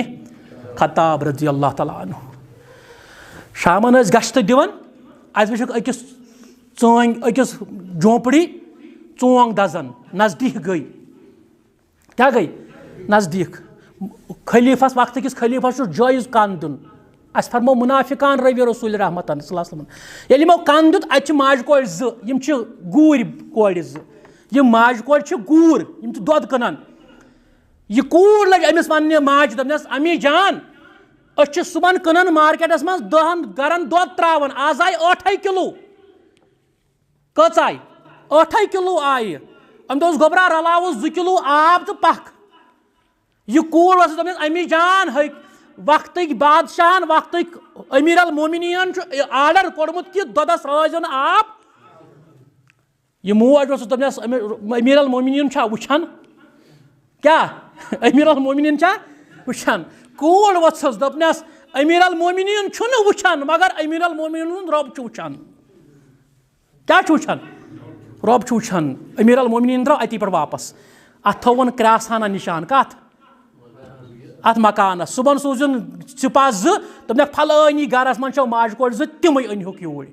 खत्ताब रज़ी अल्लाह तआला अन्हु शामन गश्त दिवन, अस वुचक अकिस चोंग अकिस झोंपड़ी चोंग दजन, नज़दीक गई। क्या गई? नज़दीक। खलीफस वक्त किस खलीफस जायज़ कान दुन। अस फरमो मुनाफिकान रवि रसूल रहमतन सल्लल्लाहु अलैहि वसल्लम, यदि यमो कान दुत अत माज कोड़ ज गूर कोड़ ज, यह माज कोड़ गूर यम दोद कनान। यह कूर लग अमिस वन माज दपनस अमी जान अस सुबह कनान मार्केटस मज 10 गरन दोद त्रावन, आज आय 8 किलो। कच आय 8 किलो आय। अम दोस गोबरा रलावो 2 किलो आब तो पख। यह कूर वस दपनस अमी जान है वक्त बादशाहन वक्त अमीर अल मोमिनीन आर्डर कोड़मुत कि दोदस रजन आब। यह मोज वस दपनस अमीर अल मोमिनीन वुछान, क्या अमीर अल मोमिनीन वुछान। कूर वस दपनस अमीर अल मोमिनीन वुछान, मगर अमीर अल मोमिनीन रब वुछान। क्या वुछान? रब वुछान। अमीर अल मोमिनीन द्राव अती पर वापस। अत थवन क्रासाना निशान कत अत मकान। सुबह सूजन सिपा जपन फलानी गरस मन माज कोड़ तम अनहुक यूर।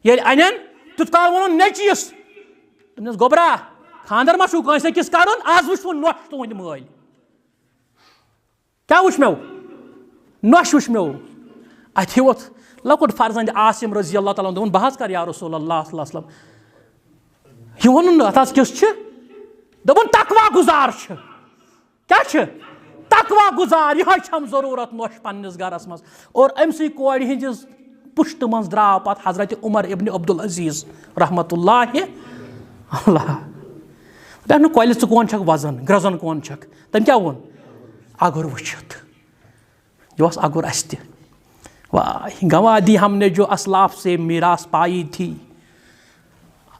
ये अन तुत काल वो नचीस दपनस गोबरा खानदर मा किस कर आज वुच नोश तुंद मल। क्या वुच मे? नोश वुच मे। अत वोत लकुट फर्जंद आसिम रज़ी अल्लाह तआला दोन बह कर या रसूलल्लाह सल्लल्लाहु अलैहि वसल्लम। यह वोन अत किस दोपन तकवा गुजार। क्या तकवा गुजार, यह जरूरत नोश पन्निस गरस मज। और अमसी कोड़ हिंदिस पुश्त मज द्राव पत हजरत उमर इब्न अब्दुल अजीज रहमतुल्लाहि अलैह। कोल कौन छक वजन ग्रजन कौन छक, तम क्या वोन अगुर वुचित। यह अगुर अस त वाह गंवा दी हमने जो असलाफ से मीरास पाई थी,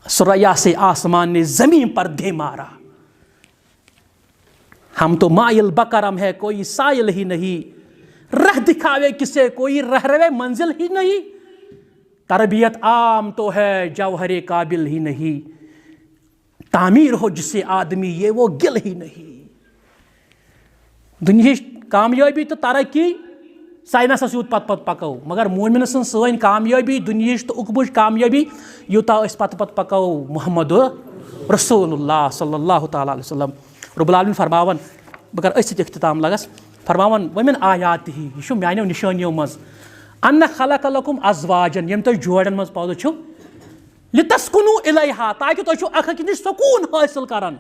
सुरैया से आसमान ने जमीन पर दे मारा। हम तो माइल बकरम है कोई साइल ही नहीं, रह दिखावे किसे कोई रहरवे मंजिल ही नहीं। तरबियत आम तो है जौहरे काबिल ही नहीं, तामीर हो जिसे आदमी ये वो गिल ही नहीं। दुनिया कामयाबी तो तरक्की साइनस यूत पत पत पको, मगर मोमिन सन कामयाबी दुनिया तो उकबुज कामयाबी यूता पत पत पको मोहम्मद रसूलुल्लाह सल्लल्लाहु तआला अलैहि वसल्लम। रब्बुल आलमीन फरमावन बह कर इख्तिताम लगस फरमावन वमिन आयातिही यह मानो निशानियों मज अन्न खलक लकुम अज़वाजन यम तुम जोड़न मज पौधो छु लितस्कुनु इलैहा ताकि तुम अख निश सुकून हासिल करन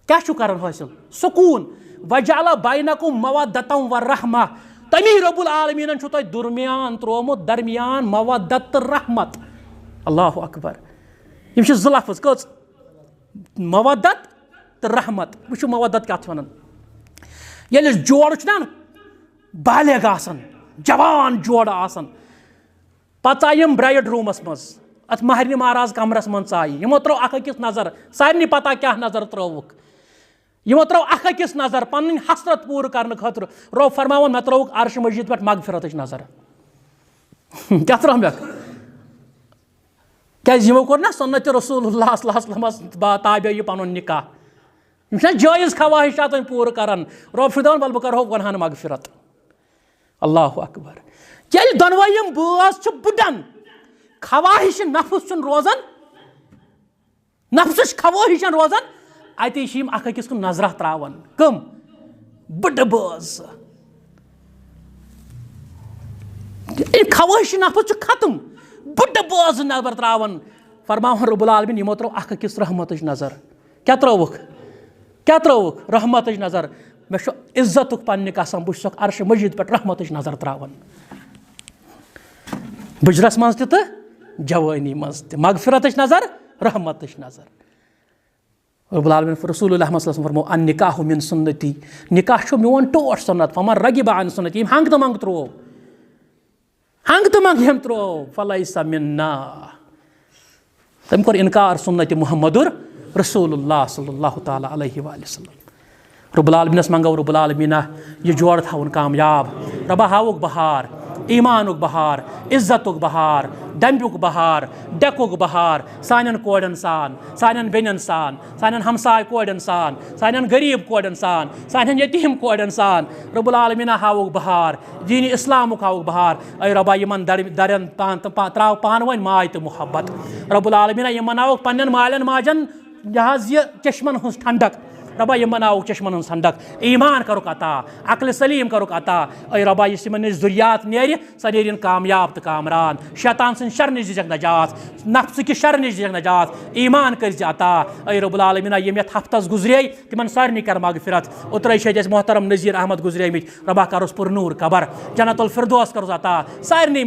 क्या करन हासिल सुकून वजाला बैनकुम मवद्दतम व रहमा तमी रब्बुल आलमीन छु तुम दरमियान त्रोमुत दरमियान मवद्दत रहमत अल्लाहु अकबर यम छु ज लफ्ज़ कच मवद्दत तो रहमत वो मवद्दत क्या वन ये जोड़ ना बालिग आसन जवान जोड़ आसन पत आय ब्राइड रूमस मज अत महरनि महाराज कमरस मन आय यमो त्रो अख अकिस नजर सारे पता क्या नजर त्रोवुक यमो त्रो अख अकिस नजर पन हसरत पूर करने खतर रो फरमावन मे त्रोवुक अर्श मजीद पे मगफिरत नजर क्या त्रो मे क्या यमो कोर ना सुन्नत रसूलुल्लाह सल्लल्लाहु अलैहि वसल्लम ताबे यह पन निकाह जायज़ ख्वाहिशात पूर करान रब फिदान बल बह करो गुनहन मगफिरत अल्लाह अकबर ये दोनवयम बाज बुडन ख्वाहिश नफ्स रोजान नफ्स ख्वाहिश रोजान अत अख अकिस कुन नजर त्रावन कम बड़ बाज ख्वाहिश नफ्स खत्म बड़ बाज नजर त्रावन फरमावन रब्बुल आलमीन यमो त्रो अख अकिस रहमत नजर क्या त्रोवुक रहमत नजर मे इज्जत पन्ने कसम बह अर्श मजीद पे रहमत नजर त्रावन बुजरस मज तो जवानी मज मगफिरत नजर रहमत नजर रब्बुल आलमीन रसूलुल्लाह सल्लल्लाहु अलैहि वसल्लम फरमो अन निकाहु मिन सुन्नती निकाह मोन टोट सुन्नत फमन रगिबा अन सुन्नती हंग तो मंग त्रो हम त्रो फलैसा मिन्ना तम कोर इनकार सुन्नत मुहम्मदुर रसूलुल्लाह सल्लल्लाहु ताला अलैहि वसल्लम रब्बुल आलमीनस मंगो रब्बुल आलमीना यह जोड़ थावन कामयाब रबा हावुक बहार ईमानुक बहार इज्जतुक बहार डंब्युक बहार डेकुक बहार सानन कोड़न सान सानन बेनन सान सानन हमसाय कोड़न सान सानन गरीब कोड़न सान सानन यतीम कोड़न सान रब्बुल आलमीना हावुक बहार दीन इस्लामुक हावुक बहार ऐ रबा यमन दरन त्राव पान वन माय तो मोहब्बत रब्बुल आलमीना यमन आवुक पन्नन मालन माजन जहाज ये चश्मन हुस ठंडक रबा यह मनाओ चश्मन ठंडक ईमान करुक अता अक्ल सलीम करुक अता ऐ रबा इस जुरियात नेर स नेरिन कामयाब तो कामरान शैतान सन शर नश दिजक नजात नफ्स कि शर नश दिजक नजात ईमान कर अता ऐ रब्बुल आलमीन यम ये हफ्तस गुजरे तिमन सारे कर मगफिरत उतर मोहतरम नज़ीर अहमद गुजरे रबा करोस पुरनूर कबर जन्नतुल फिरदौस करोस अता सारे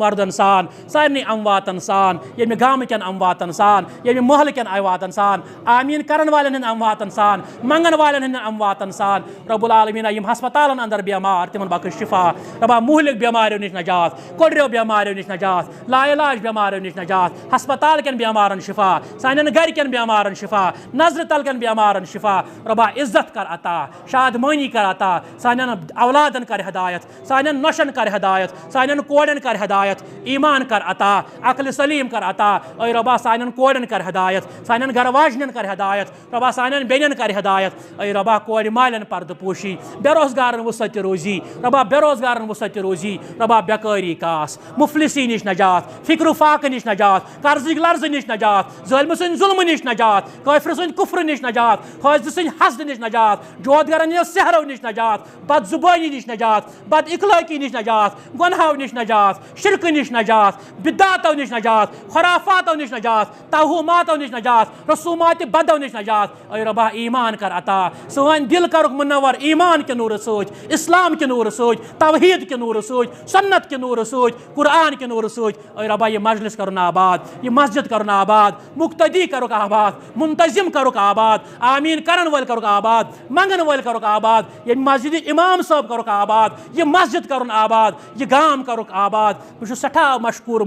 मर्दन सान सारे अमवातन सान यम गाम कन अमवातन सान यम महल कन अमवातन सान आमीन करन वालन अमवातन सान मंगन वालन अमवातन सान रब्बुल आलमीन यम हस्पतालन अंदर बेमार तिमन बख्श शिफा रबा मुहलिक बेमारियों निश नजात कोड्रियो बेमारियों निश नजात लाइलाज बेमारियों निश नजात हस्पताल कन बेमारन शिफा सानन घर कन बेमारन शिफा नजर तल कन बेमारन शिफा रबा इज्जत कर अता शादमानी कर अता सानन औलादन कर हिदायत सानन नौशन कर हिदायत सानन कोड़न कर हिदायत ईमान कर अता अक्ल सलीम कर अता ऐ रबा सानन कोड़न कर हिदायत सानन घरवाजन कर हिदायत रबा सानन बेनन कर हिदायत ऐ रबा कोड़ मालन पर्द पोशी बेरोजगारन वसत रोजी रबा बेरोजगारन वसत रोजी रबा बेकारी कास मुफलिसी निश नजात फिक्र फाक निश नजात कर्ज लर्ज निश नजात ज़ालिम सुन जुल्म निश नजात काफिर सुन कुफ्र निश नजात हाजिद सुन हसद निश नजात जोदगरन सहरो निश नजात बद जुबानी निश नजात बद इखलाकी निश नजात गुनाहों निश नजात शिरक निश नजात बिदातों निश नजात खुराफातों निश नजात तौहुमातों निश नजात रसूमात बदों निश नजात ऐ रबा ईमान कर अता सन दिल करुक मुनव्वर ईमान के नूर सोच इस्लाम के नूर सोच तौहीद के नूर सोच सुन्नत के नूर सोच कुरान के नूर सोच ऐ रबा ये मजलिस करुन आबाद ये मस्जिद करुन आबाद मुक्तदी करुक आबाद मुंतजिम करुक आबाद आमीन करन वल करुक आबाद मंगन वल करुक आबाद ये मस्जिद इमाम साहब करुक आबाद ये मस्जिद करुन आबाद ये गाम करुक आबाद बह सठा मशकूर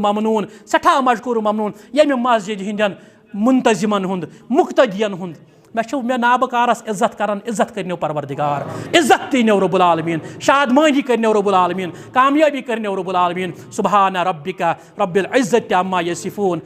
ममनून ये मस्जिद हिंदन मुंतजिमन हुंद मुक्तदियन हुंद मे नाबकारस इज्जत कर इज्जत करनो परवरदिगार इज्जत तीनो रब्बुल आलमीन शादमानी करनो रब्बुल आलमीन कामयाबी करनो रब्बुल आलमीन सुबहान रब्बिका रब्बिल इज्जति अम्मा यसिफून